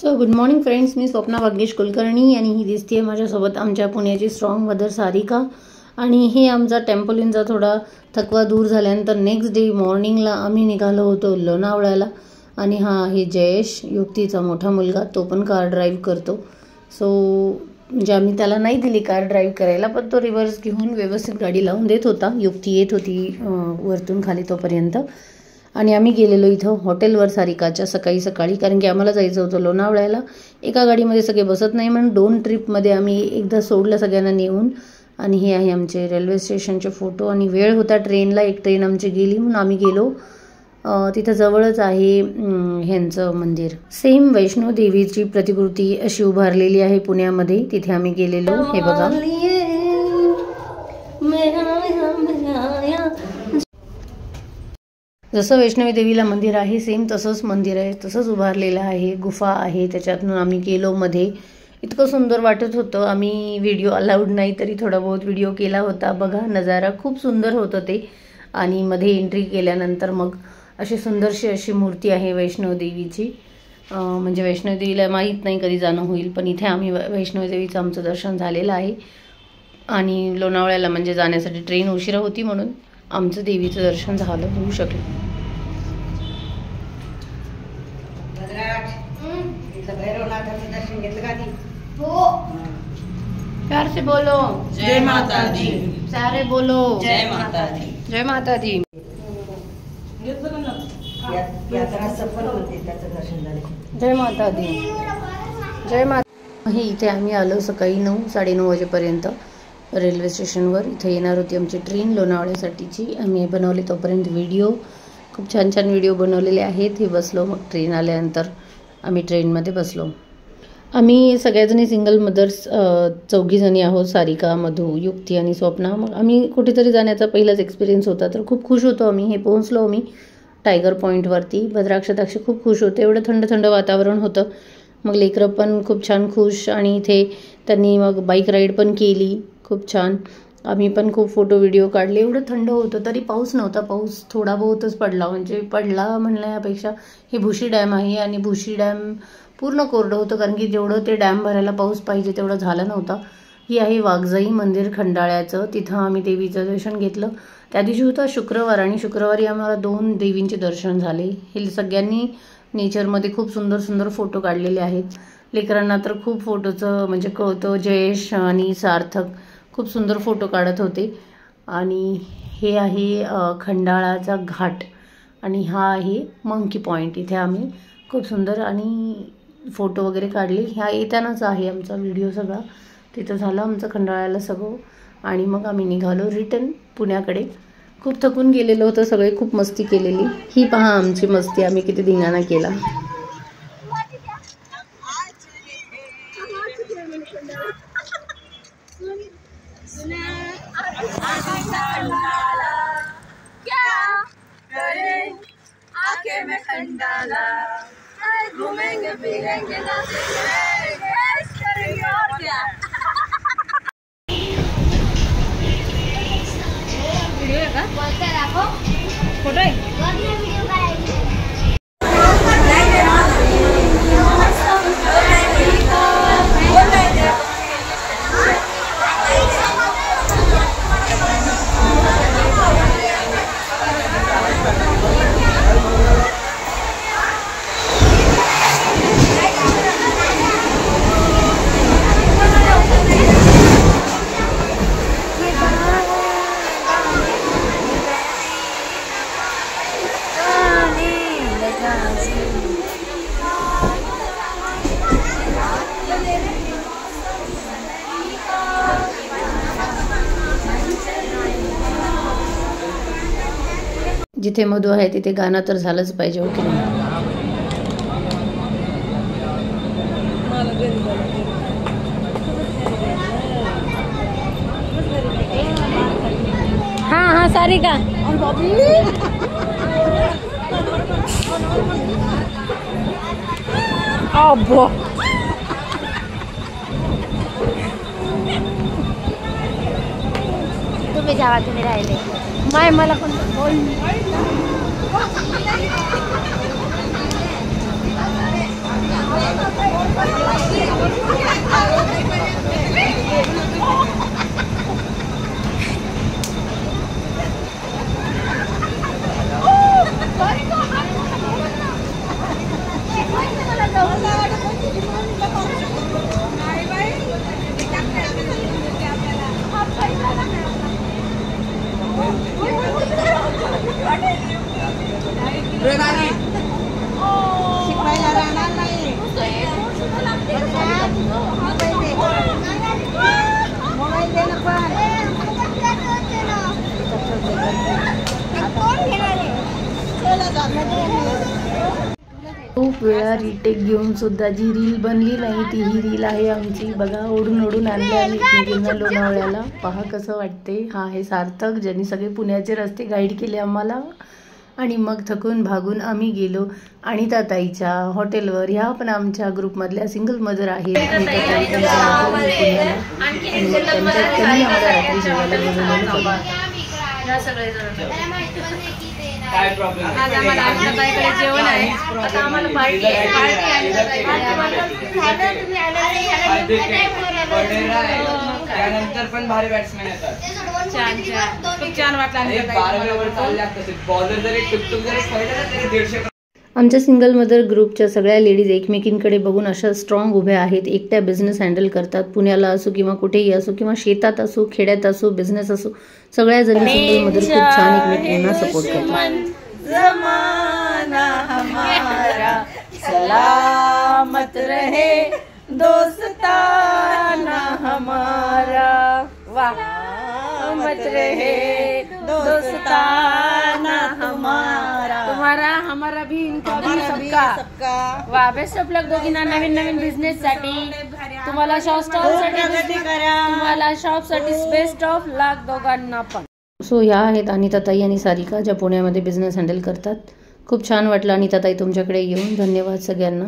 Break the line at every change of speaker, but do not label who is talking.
So good morning friends, मी स्वप्ना भाग्येश कुलकर्णी आणि ही दिसते माझ्यासोबत आमच्या पुण्याची स्ट्रॉंग मदर सारिका. आणि हे आमचा टेम्पोलिनचा थोडा थकवा दूर झाल्यानंतर नेक्स्ट डे मॉर्निंगला आम्ही निघालो होतो लोणावळ्याला. आणि हा आहे जयेश, युक्तीचा मोठा मुलगा, तो पण कार ड्राईव्ह करतो. सो म्हणजे आम्ही त्याला नाही दिली कार ड्राईव्ह करायला, पण तो रिव्हर्स घेऊन व्यवस्थित गाडी लावून देत होता. युक्ती येत होती वरतून खाली तोपर्यंत. आणि आम्ही गेलेलो इथं हॉटेलवर सारिकाच्या सकाळी कारण की आम्हाला जायचं होतं लोणावळ्याला. एका गाडीमध्ये सगळे बसत नाही म्हणून 2 ट्रिपमध्ये आम्ही एकदा सोडलं सगळ्यांना नेऊन. आणि हे आहे आमचे रेल्वे स्टेशनचे फोटो. आणि वेळ होता ट्रेनला, एक ट्रेन आमची गेली म्हणून आम्ही गेलो. तिथं जवळच आहे ह्यांचं मंदिर, सेम वैष्णो देवीची प्रतिकृती अशी उभारलेली आहे पुण्यामध्ये, तिथे आम्ही गेलेलो. हे बघा, जसं वैष्णवी देवीला मंदिर आहे सेम तसंच मंदिर आहे, तसंच उभारलेलं आहे. गुफा आहे, त्याच्यातून आम्ही गेलो मध्ये. इतकं सुंदर वाटत होतं. आम्ही व्हिडिओ अलाउड नाही तरी थोडा बहुत व्हिडिओ केला होता. बघा नजारा खूप सुंदर होतं ते. आणि मध्ये एंट्री केल्यानंतर मग अशी सुंदरशी अशी मूर्ती आहे वैष्णव देवीची. म्हणजे वैष्णव देवीला माहीत नाही कधी जाणं होईल, पण इथे आम्ही वैष्णव देवीचं आमचं दर्शन झालेलं आहे. आणि लोणावळ्याला म्हणजे जाण्यासाठी ट्रेन उशिरा होती म्हणून आमचं देवीचं दर्शन झालं, होऊ शकलं. प्यार से बोलो
जय माता दी,
सारे बोलो
जय माता दी,
जय माता दी. जय माता दी, जय माता. हे इथे आम्ही आलो सकाळी 9-9:30 वाजेपर्यंत रेल्वे स्टेशनवर. इथे येणार होती आमची ट्रेन लोणावळ्यासाठीची. आम्ही बनवले तोपर्यंत व्हिडिओ, खूप छान छान व्हिडिओ बनवलेले आहेत. हे बसलो, मग ट्रेन आल्यानंतर आम्ही ट्रेनमध्ये बसलो. आम्ही सगळ्याजणी सिंगल मदर्स 4 जणी आहोत, सारिका, मधू, युक्ती आणि स्वप्ना. मग आम्ही कुठेतरी जाण्याचा पहिलाच एक्सपिरियन्स होता, तर खूप खुश होतो आम्ही. हे पोहोचलो आम्ही टायगर पॉईंटवरती. भद्राक्षदाक्षी खूप खुश होते, एवढं थंड थंड वातावरण होतं. मग लेकरं पण खूप छान खुश. आणि इथे त्यांनी मग बाईक राईड पण केली, खूप छान. आम्ही पण खूप फोटो व्हिडिओ काढले. एवढं थंड होतं तरी पाऊस नव्हता. पाऊस थोडा बहुतच पडला, म्हणजे पडला म्हणण्यापेक्षा हे भुशी डॅम आहे आणि भुशी डॅम पूर्ण कोरडं होतं, कारण की जेवढं ते डॅम भरायला पाऊस पाहिजे तेवढं झाला नव्हता. ही आहे वाघजाई मंदिर खंडाळ्याचं, तिथं आम्ही देवीचं दर्शन घेतलं. त्या दिवशी होता शुक्रवार आणि शुक्रवारी आम्हाला 2 देवींचे दर्शन झाले. हे सगळ्यांनी नेचरमध्ये खूप सुंदर सुंदर फोटो काढलेले आहेत. लेकरांना तर खूप फोटोचं म्हणजे कळतं. जयेश आणि सार्थक खूप सुंदर फोटो काढत होते. आणि हे आहे खंडाळाचा घाट आणि हा आहे मंकी पॉईंट. इथे आम्ही खूप सुंदर आणि फोटो वगैरे काढले. ह्या येतानाच आहे आमचा व्हिडिओ सगळा. तिथं झालं आमचं खंडाळ्याला सगळं. आणि मग आम्ही निघालो रिटर्न पुण्याकडे. खूप थकून गेलेलो होतं सगळे, खूप मस्ती केलेली. ही पहा आमची मस्ती, आम्ही किती धिंगाणा केला.
घूमेंगे फिरेंगे नाचेंगे ऐश करेंगे और क्या. व्हिडिओ आहे का? फोटो आहे.
जिथे मधू आहे तिथे गाणं तर झालंच पाहिजे, हो की नाही.
हाँ हाँ सारिका. अब्बो तुम्ही जावा, तुम्ही राहिले. माय मला पण बोल. शिकवायला राहणार नाही. मोबाईल दे ना पण.
खूप वेळा रिटेक घेऊन सुद्धा जी रील बनली नाही ती ही रील आहे आमची. बघा ओढून ओढून आणले आम्ही एकमेकींना लोणावळ्याला. पहा कसं वाटते. हा आहे सार्थक, ज्यांनी सगळे पुण्याचे रस्ते गाईड केले आम्हाला. आणि मग थकून भागून आम्ही गेलो अनिताताईच्या हॉटेलवर. ह्या पण आमच्या ग्रुपमधल्या सिंगल मदर आहेत. त्यांनी आम्हाला रात्री जेवायला बोलवलं.
काय प्रॉब्लेम
आज आम्हाला अनिताताईकडे जेवण आहे. आता आम्हाला पार्टी आहे.
त्यानंतर पण भारी बॅट्समॅन येतात.
छान छान खूप छान वाटलं.
12 ओव्हर चालले बॉलर जरी टुकटुक जरी खेळले ना तरी 150.
आमच्या सिंगल मदर ग्रुपच्या सगळ्या लेडीज एकमेकींकडे बघून अशा स्ट्रॉंग उभ्या आहेत. एकट्या बिझनेस हँडल करतात. पुण्याला असो किंवा कुठेही असो किंवा शेतात असो खेड्यात असो बिझनेस असो सगळ्या जणी सिंगल मदर खूप छान एकमेकींना सपोर्ट करतात.
जमाना हमारा सलामत रहे दोस्ताना हमारा सलामत रहे दोस्ताना हमारा तुम्हारा हमारा भी इनका भी सबका वाह. बेस्ट ऑफ लक दोघींना नवीन नवीन बिझनेस साठी. तुम्हाला शॉप स्टॉल साठी तुम्हाला शॉप साठी बेस्ट ऑफ लक दोघांना पण.
सो ह्या आहेत अनिताताई आणि सारिका ज्या पुण्यामध्ये बिझनेस हँडल करतात. खूप छान वाटलं अनिताताई तुमच्याकडे येऊन. धन्यवाद सगळ्यांना.